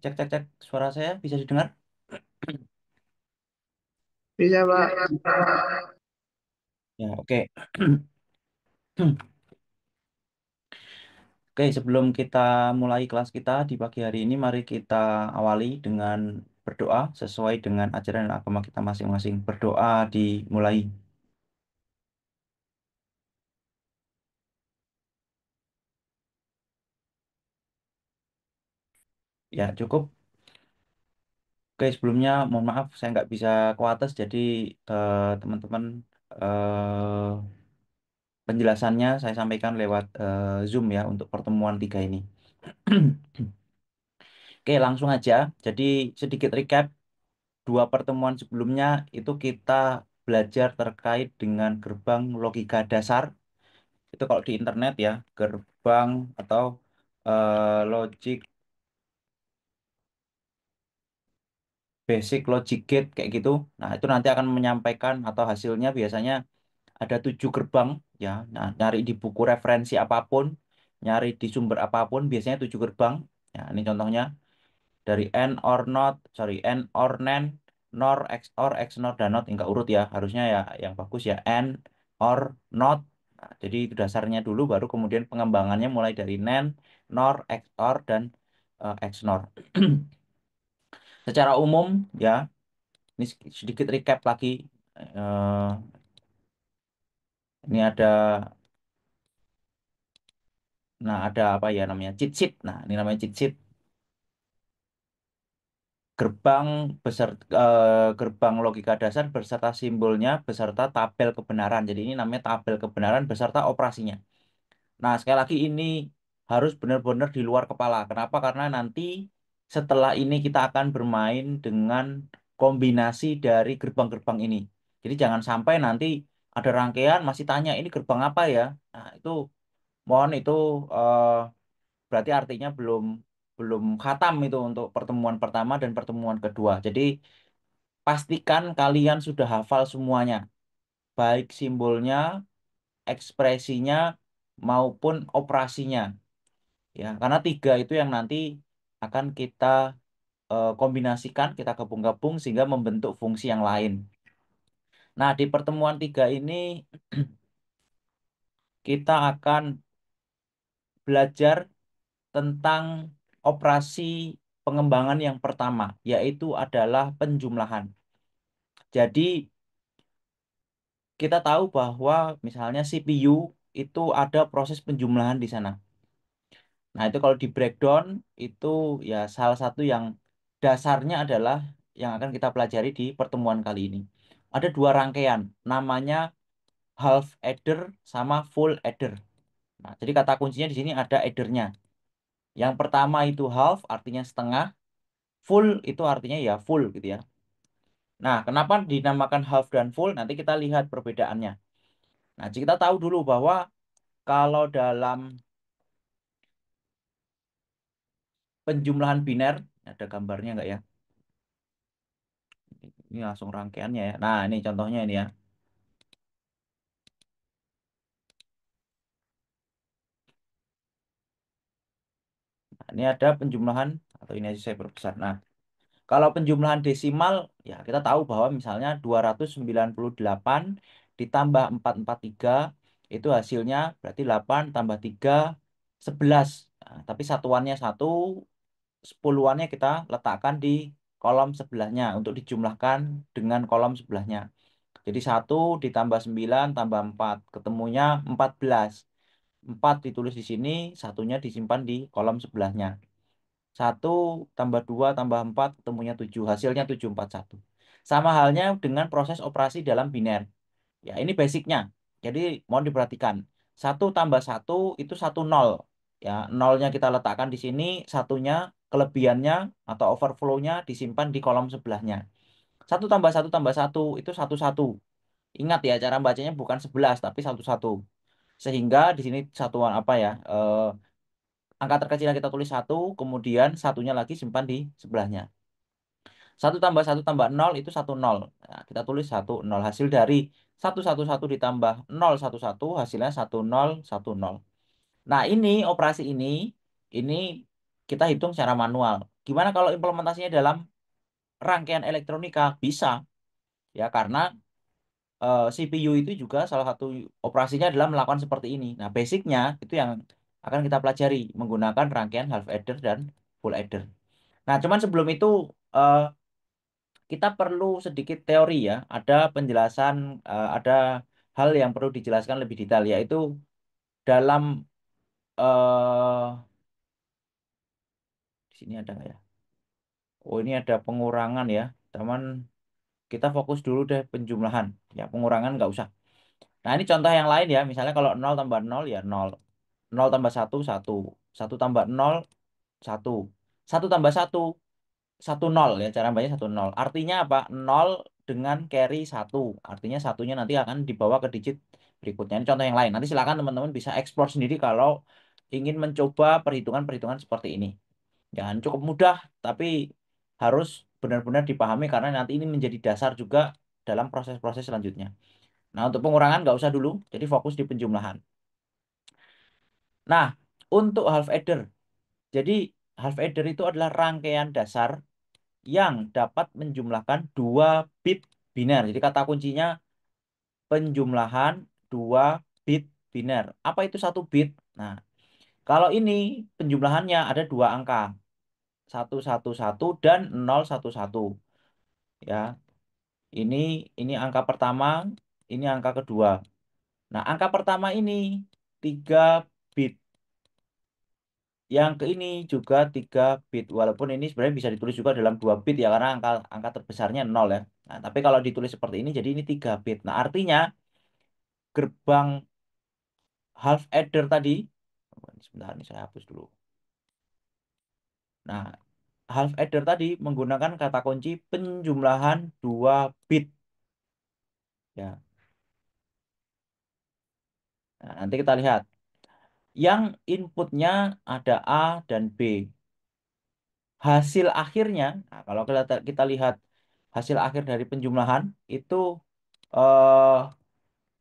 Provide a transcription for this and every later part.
Cek, cek, cek. Suara saya bisa didengar? Bisa, Pak. Ya, oke. Oke, sebelum kita mulai kelas kita di pagi hari ini, mari kita awali dengan berdoa sesuai dengan ajaran agama kita masing-masing. Berdoa dimulai. Ya, cukup. Oke, sebelumnya mohon maaf saya nggak bisa kuatas, jadi teman-teman eh, penjelasannya saya sampaikan lewat Zoom ya untuk pertemuan tiga ini. Oke, langsung aja. Jadi sedikit recap. Dua pertemuan sebelumnya itu kita belajar terkait dengan gerbang logika dasar. Itu kalau di internet ya, gerbang atau logic, basic logic gate kayak gitu. Nah, itu nanti akan menyampaikan atau hasilnya biasanya ada 7 gerbang ya. Nah, nyari di buku referensi apapun, nyari di sumber apapun, biasanya 7 gerbang. Ya, ini contohnya. Dari N or not, sorry, N or NAND, NOR, XOR, XNOR, dan NOT enggak urut ya, harusnya ya yang bagus ya N or not. Nah, jadi itu dasarnya dulu, baru kemudian pengembangannya mulai dari NAND, NOR, XOR, dan XNOR. Secara umum ya, ini sedikit recap lagi. Eh, ini ada, nah ada apa ya namanya cheat sheet. Nah, ini namanya cheat sheet. Gerbang gerbang logika dasar beserta simbolnya beserta tabel kebenaran. Jadi ini namanya tabel kebenaran beserta operasinya. Nah, sekali lagi ini harus benar-benar di luar kepala. Kenapa? Karena nanti setelah ini kita akan bermain dengan kombinasi dari gerbang-gerbang ini. Jadi jangan sampai nanti ada rangkaian masih tanya ini gerbang apa ya. Nah, itu mohon itu eh, berarti artinya belum belum khatam itu untuk pertemuan pertama dan pertemuan kedua. Jadi pastikan kalian sudah hafal semuanya, baik simbolnya, ekspresinya, maupun operasinya. Ya, karena tiga itu yang nanti akan kita kombinasikan, kita gabung-gabung sehingga membentuk fungsi yang lain. Nah, di pertemuan tiga ini kita akan belajar tentang operasi pengembangan yang pertama, yaitu adalah penjumlahan. Jadi, kita tahu bahwa misalnya CPU itu ada proses penjumlahan di sana. Nah, itu kalau di breakdown itu ya salah satu yang dasarnya adalah yang akan kita pelajari di pertemuan kali ini. Ada dua rangkaian, namanya half adder sama full adder. Nah, jadi kata kuncinya di sini ada addernya. Yang pertama itu half artinya setengah, full itu artinya ya full gitu ya. Nah, kenapa dinamakan half dan full? Nanti kita lihat perbedaannya. Nah, jadi kita tahu dulu bahwa kalau dalam penjumlahan biner, ada gambarnya nggak ya? Ini langsung rangkaiannya ya. Nah, ini contohnya ini ya. Nah, ini ada penjumlahan atau ini aja saya perbesar. Nah, kalau penjumlahan desimal ya kita tahu bahwa misalnya 298 ditambah 443 itu hasilnya berarti 8 tambah 3 11. Nah, tapi satuannya satu, sepuluhannya kita letakkan di kolom sebelahnya untuk dijumlahkan dengan kolom sebelahnya. Jadi satu ditambah 9 tambah 4 ketemunya 14. 4 ditulis di sini, satunya disimpan di kolom sebelahnya. Satu tambah 2 tambah 4 ketemunya 7. Hasilnya 741. Sama halnya dengan proses operasi dalam biner. Ya, ini basicnya. Jadi mohon diperhatikan. Satu tambah satu itu satu nol. Ya, nolnya kita letakkan di sini, satunya kelebihannya atau overflow-nya disimpan di kolom sebelahnya. Satu tambah satu itu satu satu. Ingat ya, cara bacanya bukan 11 tapi satu satu. Sehingga di sini satuan apa ya? Angka terkecil yang kita tulis satu, kemudian satunya lagi simpan di sebelahnya. Satu tambah nol itu satu nol. Nah, kita tulis satu nol. Hasil dari satu satu ditambah nol satu satu hasilnya satu nol satu nol. Nah, ini operasi ini kita hitung secara manual. gimana kalau implementasinya dalam rangkaian elektronika? Bisa, ya karena CPU itu juga salah satu operasinya adalah melakukan seperti ini. Nah, basicnya itu yang akan kita pelajari menggunakan rangkaian half adder dan full adder. Nah, cuman sebelum itu eh, kita perlu sedikit teori ya. Ada penjelasan, ada hal yang perlu dijelaskan lebih detail yaitu dalam di sini ada nggak ya? Oh, ini ada pengurangan ya. Cuman kita fokus dulu deh penjumlahan. Ya, pengurangan nggak usah. Nah, ini contoh yang lain ya. Misalnya kalau nol tambah nol ya nol, nol tambah satu satu, satu tambah nol satu, satu tambah satu satu nol ya. Cara bacanya satu nol. Artinya apa? Nol dengan carry satu. Artinya satunya nanti akan dibawa ke digit berikutnya. Ini contoh yang lain. Nanti silakan teman-teman bisa explore sendiri kalau ingin mencoba perhitungan-perhitungan seperti ini. Jangan cukup mudah, tapi harus benar-benar dipahami karena nanti ini menjadi dasar juga dalam proses-proses selanjutnya. Nah, untuk pengurangan nggak usah dulu, jadi fokus di penjumlahan. Nah, untuk half adder, jadi half adder itu adalah rangkaian dasar yang dapat menjumlahkan dua bit biner. Jadi kata kuncinya penjumlahan dua bit biner. Apa itu satu bit? Nah, kalau ini penjumlahannya ada dua angka, 111 dan 011. Ya, ini ini angka pertama, ini angka kedua. Nah, angka pertama ini 3 bit. Yang ke ini juga 3 bit. Walaupun ini sebenarnya bisa ditulis juga dalam 2 bit ya karena angka angka terbesarnya 0 ya. Nah, tapi kalau ditulis seperti ini jadi ini 3 bit. Nah, artinya gerbang half adder tadi sebentar ini saya hapus dulu. Nah, half adder tadi menggunakan kata kunci penjumlahan 2 bit ya. Nah, nanti kita lihat. Yang inputnya ada A dan B. Hasil akhirnya, nah kalau kita lihat hasil akhir dari penjumlahan itu eh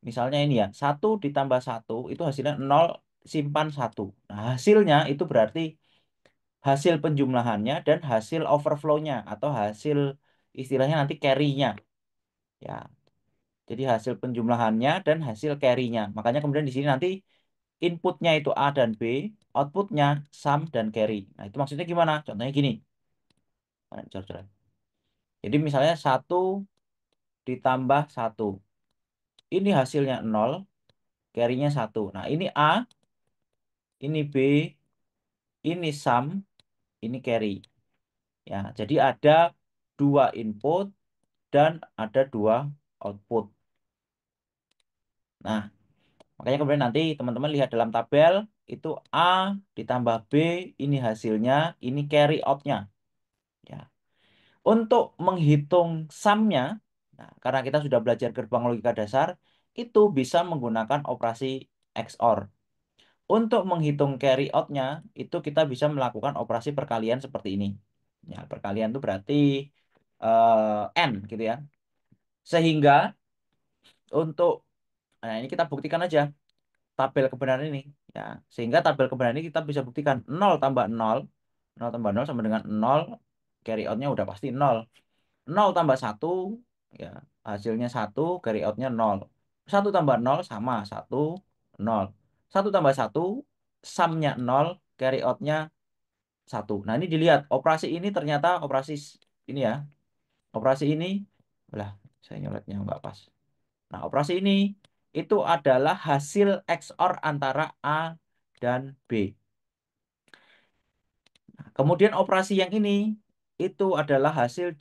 misalnya ini ya, satu ditambah satu itu hasilnya nol simpan satu. Nah, hasilnya itu berarti hasil penjumlahannya dan hasil overflow-nya atau hasil istilahnya nanti carry-nya. Ya, jadi hasil penjumlahannya dan hasil carry-nya. Makanya kemudian di sini nanti inputnya itu A dan B, outputnya sum dan carry. Nah, itu maksudnya gimana? Contohnya gini. Nah, coret-coret. Jadi misalnya satu ditambah satu. Ini hasilnya nol, carry-nya satu. Nah, ini A, ini B, ini sum, ini carry. Ya, jadi ada dua input dan ada dua output. Nah, makanya kemudian nanti teman-teman lihat dalam tabel itu A ditambah B, ini hasilnya, ini carry out-nya. Ya. Untuk menghitung sum-nya, nah, karena kita sudah belajar gerbang logika dasar, itu bisa menggunakan operasi XOR. Untuk menghitung carry out-nya, itu kita bisa melakukan operasi perkalian seperti ini. Ya, perkalian itu berarti N gitu ya. Sehingga untuk, nah ini kita buktikan aja tabel kebenaran ini. Ya, sehingga tabel kebenaran ini kita bisa buktikan nol tambah nol, nol tambah nol sama dengan nol, carry out-nya udah pasti nol. Nol tambah satu, ya hasilnya satu, carry out-nya nol. Satu tambah nol sama satu, nol. Satu tambah satu, sum-nya nol, carry out-nya satu. Nah, ini dilihat operasi ini ternyata operasi ini ya. Operasi ini lah saya nyoletnya nggak pas. Nah, operasi ini itu adalah hasil XOR antara A dan B. Nah, kemudian operasi yang ini itu adalah hasil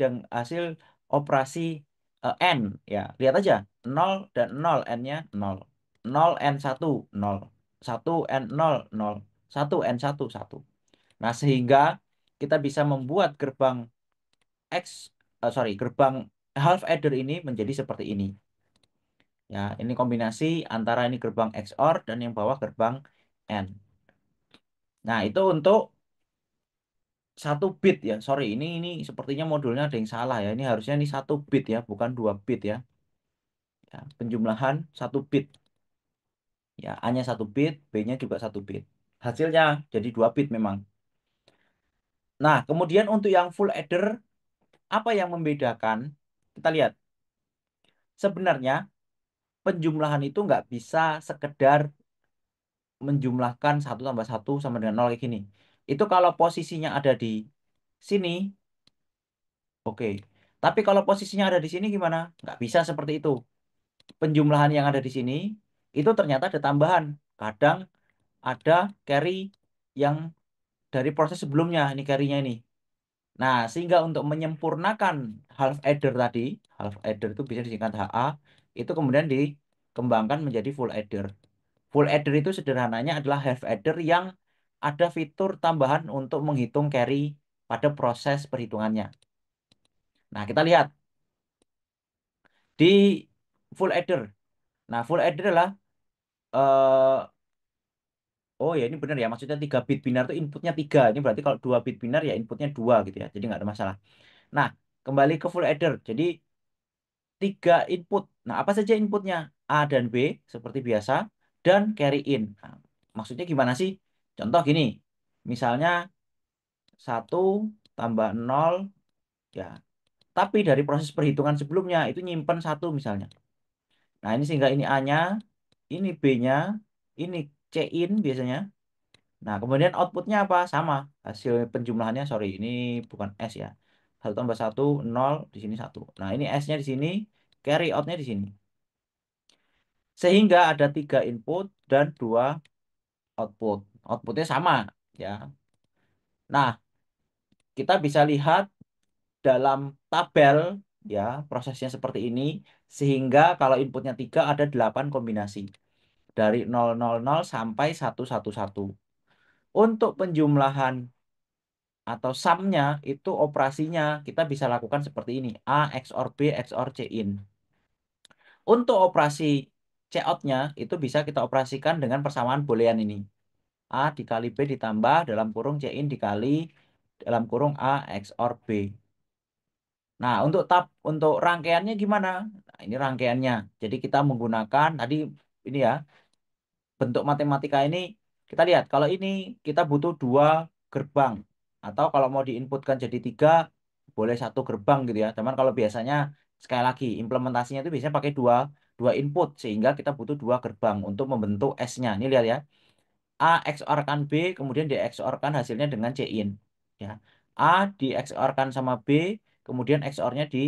operasi N ya. Lihat aja 0 dan 0 N-nya 0. 0 N 1 0. 1 N 0 0. 1 N 1 1. Nah, sehingga kita bisa membuat gerbang half adder ini menjadi seperti ini. Ya, ini kombinasi antara ini gerbang XOR dan yang bawah gerbang N. Nah, itu untuk satu bit ya. Sorry, ini sepertinya modulnya ada yang salah ya. Ini harusnya ini satu bit ya, bukan dua bit ya. Ya, penjumlahan satu bit. Ya, A-nya satu bit, B-nya juga satu bit. Hasilnya jadi dua bit memang. Nah, kemudian untuk yang full adder, apa yang membedakan? Kita lihat, sebenarnya penjumlahan itu nggak bisa sekedar menjumlahkan satu tambah satu sama dengan nol kayak gini. Itu kalau posisinya ada di sini, oke. Tapi kalau posisinya ada di sini gimana? Nggak bisa seperti itu. Penjumlahan yang ada di sini, itu ternyata ada tambahan. Kadang ada carry yang dari proses sebelumnya, ini carry-nya ini. Nah, sehingga untuk menyempurnakan half adder tadi, half adder itu bisa disingkat HA, itu kemudian dikembangkan menjadi full adder. Full adder itu sederhananya adalah half adder yang ada fitur tambahan untuk menghitung carry pada proses perhitungannya. Nah, kita lihat di full adder. Nah, full adder adalah oh ya ini benar ya, maksudnya 3 bit binar itu inputnya 3. Ini berarti kalau 2 bit binar ya inputnya 2 gitu ya. Jadi nggak ada masalah. Nah, kembali ke full adder. Jadi 3 input. Nah, apa saja inputnya? A dan B seperti biasa dan carry in. Nah, maksudnya gimana sih? Contoh gini. Misalnya 1 tambah 0 ya. Tapi dari proses perhitungan sebelumnya itu nyimpen 1 misalnya. Nah, ini sehingga ini A-nya, ini B-nya, ini C-in biasanya. Nah, kemudian outputnya apa? Sama. Hasil penjumlahannya, sorry, ini bukan S ya. 1 tambah 1, 0, di sini 1. Nah, ini S-nya di sini, carry out-nya di sini. Sehingga ada 3 input dan 2 output. Outputnya sama, ya. Nah, kita bisa lihat dalam tabel, ya, prosesnya seperti ini. Sehingga kalau inputnya 3 ada 8 kombinasi. Dari 000 sampai 111. Untuk penjumlahan atau sumnya itu operasinya kita bisa lakukan seperti ini. A XOR B XOR C in. Untuk operasi C out-nya itu bisa kita operasikan dengan persamaan boolean ini. A dikali B ditambah dalam kurung C in dikali dalam kurung A XOR B. Nah, untuk rangkaiannya gimana? Nah, ini rangkaiannya. Jadi kita menggunakan tadi ini ya, bentuk matematika ini kita lihat kalau ini kita butuh 2 gerbang atau kalau mau diinputkan jadi 3 boleh 1 gerbang gitu ya teman kalau biasanya sekali lagi implementasinya itu biasanya pakai dua dua input sehingga kita butuh 2 gerbang untuk membentuk S-nya ini lihat ya A XOR-kan B kemudian di XOR-kan hasilnya dengan C in ya A di XOR-kan sama B kemudian XOR-nya di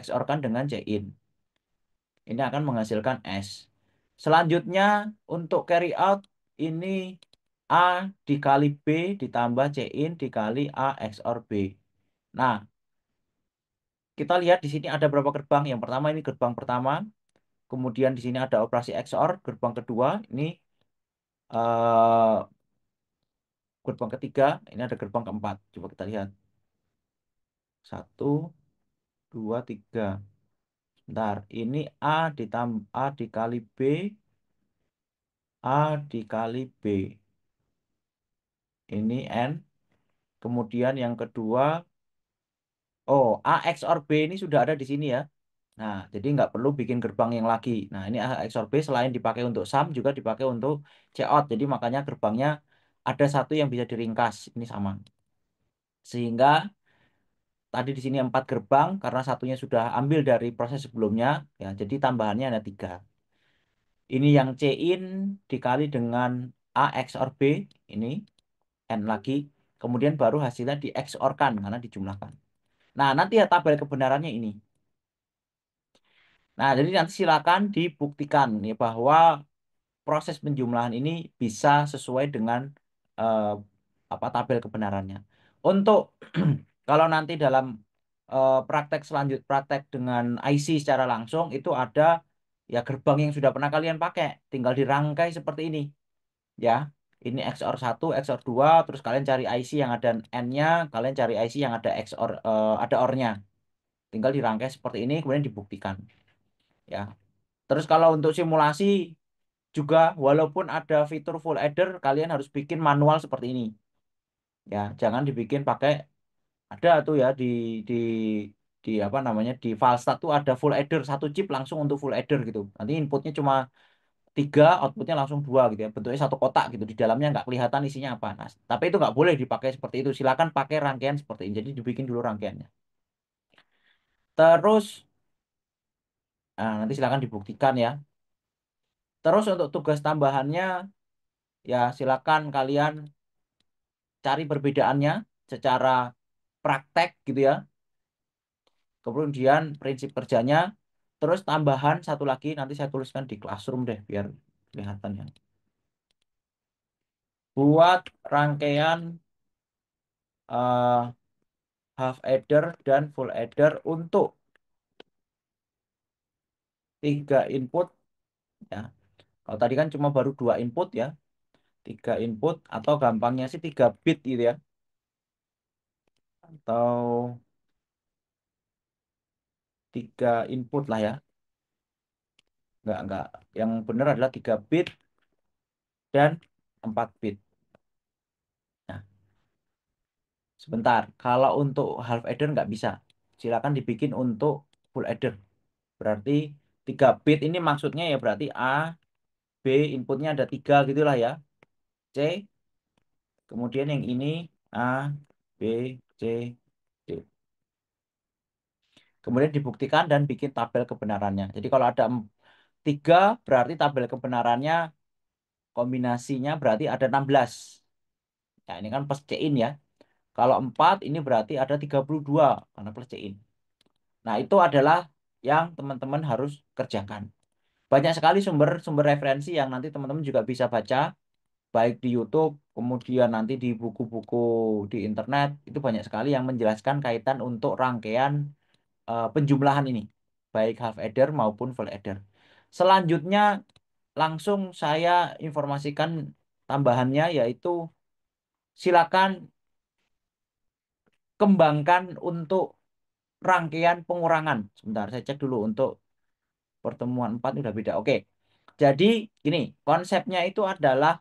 XOR-kan dengan C in ini akan menghasilkan S. Selanjutnya untuk carry out ini A dikali B ditambah C in dikali A XOR B. Nah, kita lihat di sini ada berapa gerbang. Yang pertama ini gerbang pertama, kemudian di sini ada operasi XOR, gerbang kedua ini eh, gerbang ketiga, ini ada gerbang keempat. Coba kita lihat. 1, 2, 3. Bentar, ini A ditambah A dikali B, A dikali B. Ini N. Kemudian yang kedua, oh, A XOR B ini sudah ada di sini ya. Nah, jadi nggak perlu bikin gerbang yang lagi. Nah, ini A XOR B selain dipakai untuk sum, juga dipakai untuk cout. Jadi makanya gerbangnya ada satu yang bisa diringkas. Ini sama. Sehingga tadi di sini 4 gerbang, karena satunya sudah ambil dari proses sebelumnya, ya, jadi tambahannya ada 3. Ini yang C in dikali dengan A XOR B, ini N lagi. Kemudian baru hasilnya di XOR-kan, karena dijumlahkan. Nah, nanti ya tabel kebenarannya ini. Nah, jadi nanti silakan dibuktikan ya bahwa proses penjumlahan ini bisa sesuai dengan eh, apa tabel kebenarannya. Untuk kalau nanti dalam praktek dengan IC secara langsung itu ada ya gerbang yang sudah pernah kalian pakai, tinggal dirangkai seperti ini ya. Ini XOR 1, XOR 2, terus kalian cari IC yang ada N-nya, kalian cari IC yang ada XOR ada OR-nya. Tinggal dirangkai seperti ini kemudian dibuktikan ya. Terus kalau untuk simulasi juga walaupun ada fitur full adder, kalian harus bikin manual seperti ini. Ya, jangan dibikin pakai ada tuh ya di di apa namanya di Valstad tuh ada full adder satu chip langsung untuk full adder gitu. Nanti inputnya cuma tiga, outputnya langsung dua gitu ya. Bentuknya satu kotak gitu. Di dalamnya nggak kelihatan isinya apa. Nah, tapi itu nggak boleh dipakai seperti itu. Silakan pakai rangkaian seperti ini. Jadi dibikin dulu rangkaiannya. Terus, nah, nanti silakan dibuktikan ya. Terus untuk tugas tambahannya, ya silakan kalian cari perbedaannya secara praktek gitu ya. Kemudian prinsip kerjanya. Terus tambahan satu lagi nanti saya tuliskan di classroom deh biar kelihatan ya. Buat rangkaian eh, half adder dan full adder untuk tiga input ya. Kalau tadi kan cuma baru dua input ya, tiga input atau gampangnya sih 3 bit gitu ya, atau tiga input lah ya. Enggak. Yang benar adalah 3 bit dan 4 bit. Nah, sebentar. Kalau untuk half adder nggak bisa. Silakan dibikin untuk full adder. Berarti 3 bit ini maksudnya ya berarti A, B, inputnya ada tiga gitulah ya. C, kemudian yang ini A, B, C, D. Kemudian dibuktikan dan bikin tabel kebenarannya. Jadi kalau ada tiga, berarti tabel kebenarannya kombinasinya berarti ada 16. Nah, ini kan plus C-in ya. Kalau 4, ini berarti ada 32 karena plus C-in. Nah, itu adalah yang teman-teman harus kerjakan. Banyak sekali sumber-sumber referensi yang nanti teman-teman juga bisa baca, baik di YouTube, kemudian nanti di buku-buku di internet, itu banyak sekali yang menjelaskan kaitan untuk rangkaian penjumlahan ini, baik half adder maupun full adder. Selanjutnya langsung saya informasikan tambahannya yaitu silakan kembangkan untuk rangkaian pengurangan. Sebentar, saya cek dulu untuk pertemuan 4 udah beda. Oke. Jadi gini, konsepnya itu adalah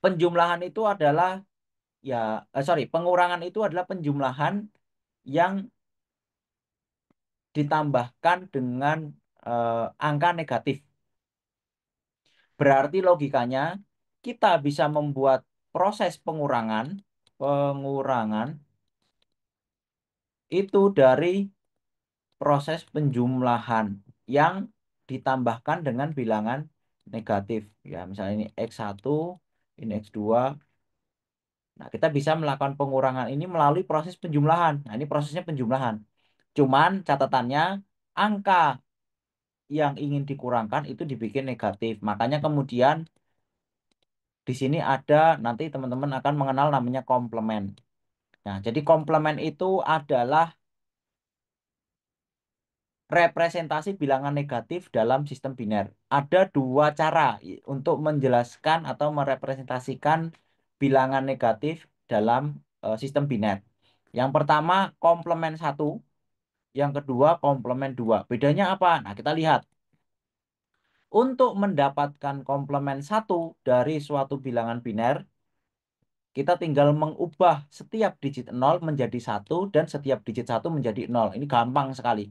penjumlahan itu adalah ya sorry, pengurangan itu adalah penjumlahan yang ditambahkan dengan angka negatif. Berarti logikanya kita bisa membuat proses pengurangan itu dari proses penjumlahan yang ditambahkan dengan bilangan negatif. Ya, misalnya ini X1, ini X2. Nah, kita bisa melakukan pengurangan ini melalui proses penjumlahan. Nah, ini prosesnya penjumlahan. Cuman catatannya angka yang ingin dikurangkan itu dibikin negatif. Makanya kemudian di sini ada nanti teman-teman akan mengenal namanya komplement. Nah, jadi komplement itu adalah representasi bilangan negatif dalam sistem biner. Ada dua cara untuk menjelaskan atau merepresentasikan bilangan negatif dalam sistem biner. Yang pertama komplement satu, yang kedua komplement dua. Bedanya apa? Nah, kita lihat. Untuk mendapatkan komplement satu dari suatu bilangan biner, kita tinggal mengubah setiap digit nol menjadi satu dan setiap digit satu menjadi nol. Ini gampang sekali.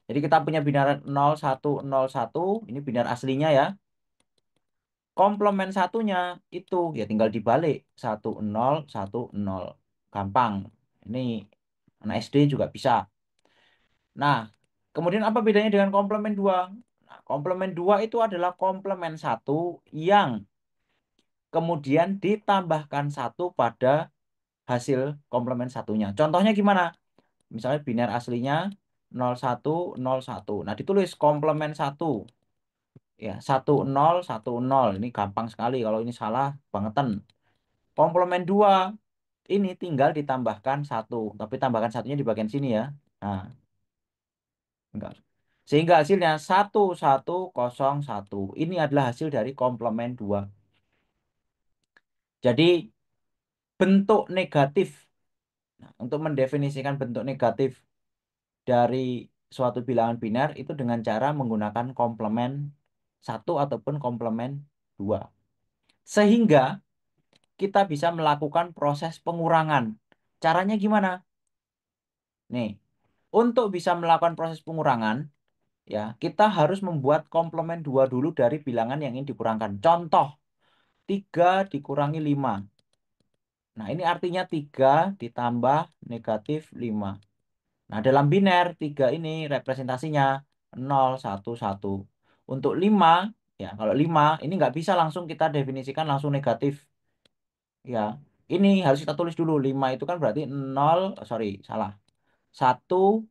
Jadi kita punya binaran 0101, ini binar aslinya ya. Komplement satunya itu ya tinggal dibalik 1010. Gampang. Ini anak SD juga bisa. Nah, kemudian apa bedanya dengan komplement dua? Nah, komplement dua itu adalah komplement satu yang kemudian ditambahkan satu pada hasil komplement satunya. Contohnya gimana? Misalnya biner aslinya 0101. Nah, ditulis komplement satu. Ya, 1010. Ini gampang sekali. Kalau ini salah, bangetan. Komplement 2. Ini tinggal ditambahkan satu. Tapi tambahkan satunya di bagian sini ya. Nah, enggak. Sehingga hasilnya 1101. Ini adalah hasil dari komplement 2. Jadi, bentuk negatif. Nah, untuk mendefinisikan bentuk negatif dari suatu bilangan biner itu dengan cara menggunakan komplement satu ataupun komplement dua. Sehingga kita bisa melakukan proses pengurangan. Caranya gimana? Nih, untuk bisa melakukan proses pengurangan, ya, kita harus membuat komplement 2 dulu dari bilangan yang ingin dikurangkan. Contoh, 3 dikurangi 5. Nah, ini artinya 3 ditambah negatif 5. Nah, dalam biner, 3 ini representasinya 0, 1, 1. Untuk 5, ya kalau 5, ini nggak bisa langsung kita definisikan langsung negatif. Ya, ini harus kita tulis dulu. 5 itu kan berarti 0, sorry, salah. 1,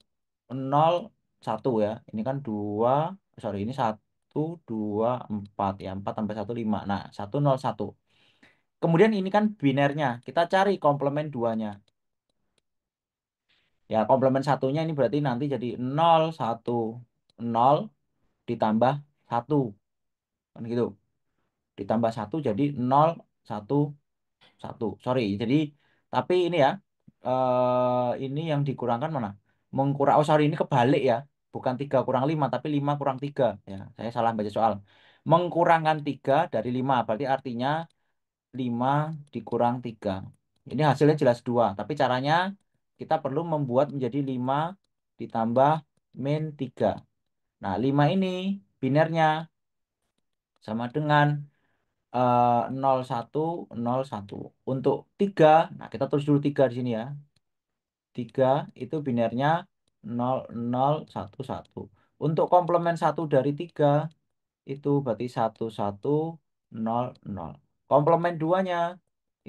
0, 1 ya. Ini kan 2, sorry, ini 1, 2, 4. Ya, 4 tambah 1, 5. Nah, 1, 0, 1. Kemudian ini kan binernya. Kita cari komplement 2-nya. Ya, komplement satunya ini berarti nanti jadi 0, 1, 0 ditambah 1. Kan gitu. Ditambah 1 jadi 0, 1, 1. Sorry, jadi tapi ini ya, ini yang dikurangkan mana? Oh sorry, ini kebalik ya. Bukan 3 kurang 5 tapi 5 kurang 3. Ya, saya salah baca soal. Mengkurangkan 3 dari 5 berarti artinya 5 dikurang 3. Ini hasilnya jelas 2. Tapi caranya kita perlu membuat menjadi 5 ditambah min 3. Nah, 5 ini binernya sama dengan 01, 01. Untuk 3, nah kita tulis dulu 3 di sini ya. 3 itu binernya 0, 0, 1, 1. Untuk komplement 1 dari 3 itu berarti 1, 1, 0, 0. Komplement 2-nya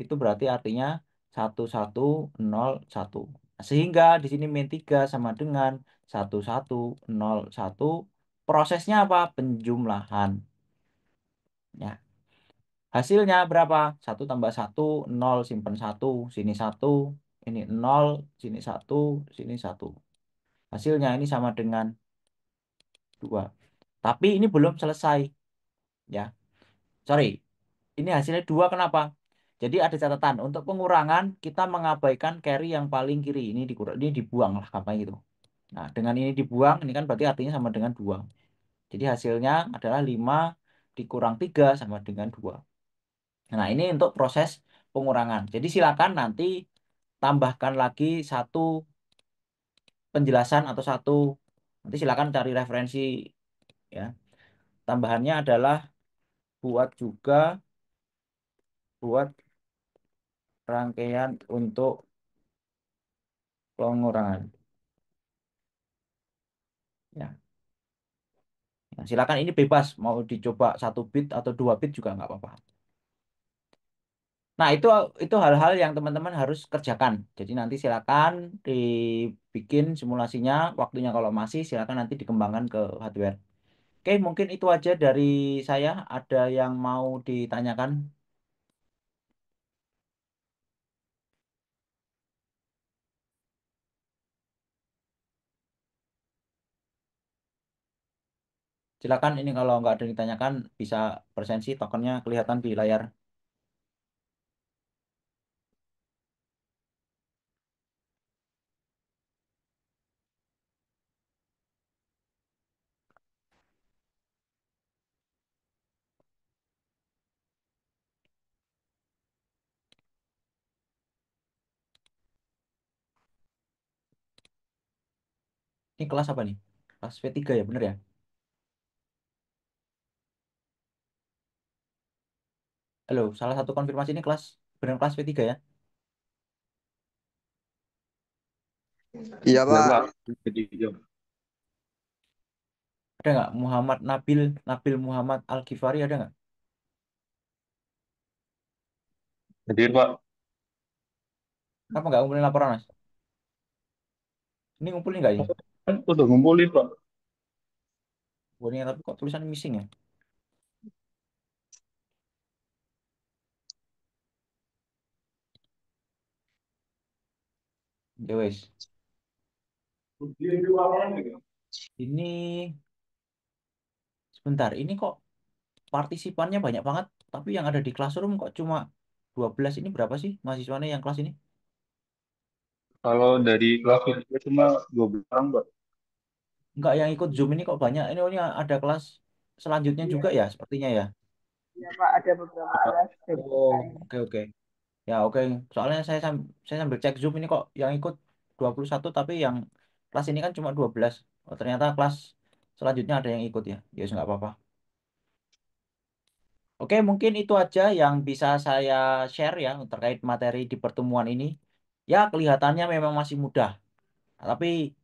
itu berarti artinya 1, 1, 0, 1. Sehingga di sini min 3 sama dengan 1, 1, 0, 1. Prosesnya apa? Penjumlahan. Ya. Hasilnya berapa? 1 tambah 1, 0, simpen 1, sini 1, ini 0, sini 1, sini 1. Hasilnya ini sama dengan 2. Tapi ini belum selesai, ya. Sorry, ini hasilnya 2 kenapa? Jadi ada catatan, untuk pengurangan kita mengabaikan carry yang paling kiri. Ini dibuang lah, gampang gitu. Nah, dengan ini dibuang, ini kan berarti artinya sama dengan 2. Jadi hasilnya adalah 5 dikurang 3 sama dengan 2. Nah, ini untuk proses pengurangan. Jadi silakan nanti tambahkan lagi satu penjelasan atau satu, nanti silakan cari referensi ya. Tambahannya adalah buat rangkaian untuk pengurangan ya. Nah, silakan ini bebas mau dicoba 1 bit atau 2 bit juga nggak apa-apa. Nah, itu hal-hal yang teman-teman harus kerjakan. Jadi nanti silakan dibikin simulasinya, waktunya kalau masih silakan nanti dikembangkan ke hardware. Oke, mungkin itu aja dari saya. Ada yang mau ditanyakan? Silakan ini kalau nggak ada yang ditanyakan bisa presensi tokennya kelihatan di layar. Ini kelas apa nih? Kelas V3 ya, bener ya? Halo, salah satu konfirmasi ini kelas bener kelas V3 ya? Iya Ya Pak, Pak, jadi Ada nggak Muhammad Nabil Muhammad Al-Ghifari ada nggak? hadir Pak. Kenapa nggak ngumpulin laporan Mas? Ini ngumpulin nggak ini? Kan udah ngumpulin Pak. Ngumpulin tapi kok tulisannya missing ya? Ya wes. Ini sebentar, ini kok partisipannya banyak banget, tapi yang ada di classroom kok cuma 12. Ini berapa sih mahasiswanya yang kelas ini? Kalau dari kelas itu cuma 12 orang Pak. Enggak, yang ikut Zoom ini kok banyak. Ini ada kelas selanjutnya juga ya sepertinya ya. iya Pak, ada beberapa kelas dari Oh, PKN. oke oke. Ya, oke. Soalnya saya sambil cek Zoom ini kok yang ikut 21 tapi yang kelas ini kan cuma 12. Oh, ternyata kelas selanjutnya ada yang ikut ya. Ya, nggak apa-apa. Oke, mungkin itu aja yang bisa saya share ya terkait materi di pertemuan ini. Ya, kelihatannya memang masih mudah, tapi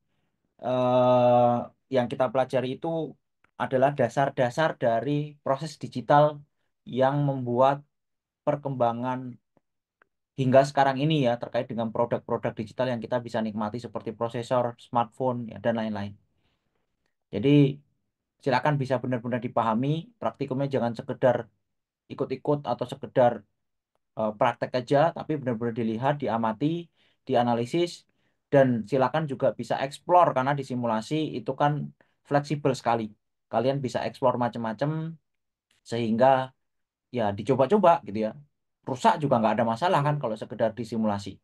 yang kita pelajari itu adalah dasar-dasar dari proses digital yang membuat perkembangan hingga sekarang ini ya terkait dengan produk-produk digital yang kita bisa nikmati seperti prosesor, smartphone, ya, dan lain-lain. Jadi silakan bisa benar-benar dipahami, praktikumnya jangan sekedar ikut-ikut atau sekedar praktek aja, tapi benar-benar dilihat, diamati, dianalisis, dan silakan juga bisa explore karena di simulasi itu kan fleksibel sekali. Kalian bisa explore macam-macam sehingga ya dicoba-coba gitu ya. Rusak juga nggak ada masalah kan kalau sekedar disimulasi.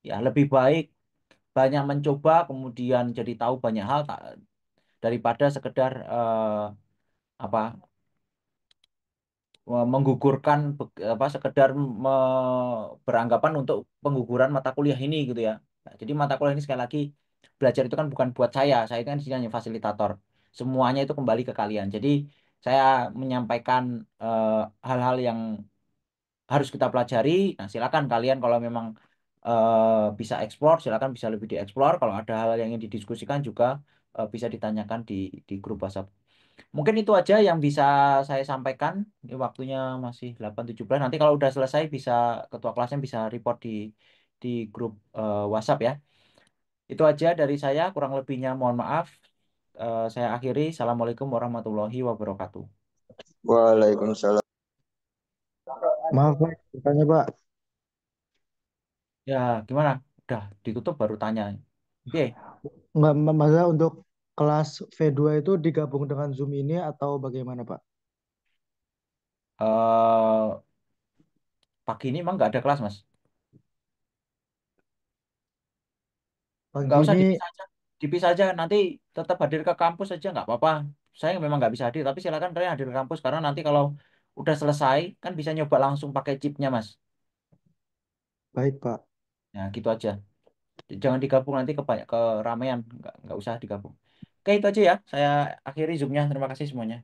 Ya lebih baik banyak mencoba kemudian jadi tahu banyak hal daripada sekedar apa menggugurkan apa sekedar beranggapan untuk pengguguran mata kuliah ini gitu ya. Nah, jadi mata kuliah ini sekali lagi belajar itu kan bukan buat saya itu kan di sini hanya fasilitator. Semuanya itu kembali ke kalian. Jadi saya menyampaikan hal-hal yang harus kita pelajari. Nah, silakan kalian kalau memang bisa eksplor, silakan bisa lebih dieksplor. Kalau ada hal yang ingin didiskusikan juga bisa ditanyakan di grup WhatsApp. Mungkin itu aja yang bisa saya sampaikan. Ini waktunya masih 8.17. Nanti kalau udah selesai bisa ketua kelasnya bisa report di grup WhatsApp ya. Itu aja dari saya, kurang lebihnya mohon maaf. Saya akhiri. Assalamualaikum warahmatullahi wabarakatuh. Waalaikumsalam. Maaf Pak, bertanya Pak. Ya, gimana? Udah ditutup baru tanya. Oke. Nggak, masalah untuk kelas V2 itu digabung dengan Zoom ini atau bagaimana Pak? Pagi ini emang nggak ada kelas, Mas. Nggak Pagi usah ini, dipisah aja. Dipisah aja. Nanti tetap hadir ke kampus aja nggak apa-apa. Saya memang nggak bisa hadir, tapi silakan kalian hadir ke kampus karena nanti kalau udah selesai kan bisa nyoba langsung pakai chipnya, Mas. baik Pak. Nah, gitu aja. Jangan digabung nanti ke ramean. Nggak usah digabung. Oke, itu aja ya. Saya akhiri Zoom-nya. Terima kasih semuanya.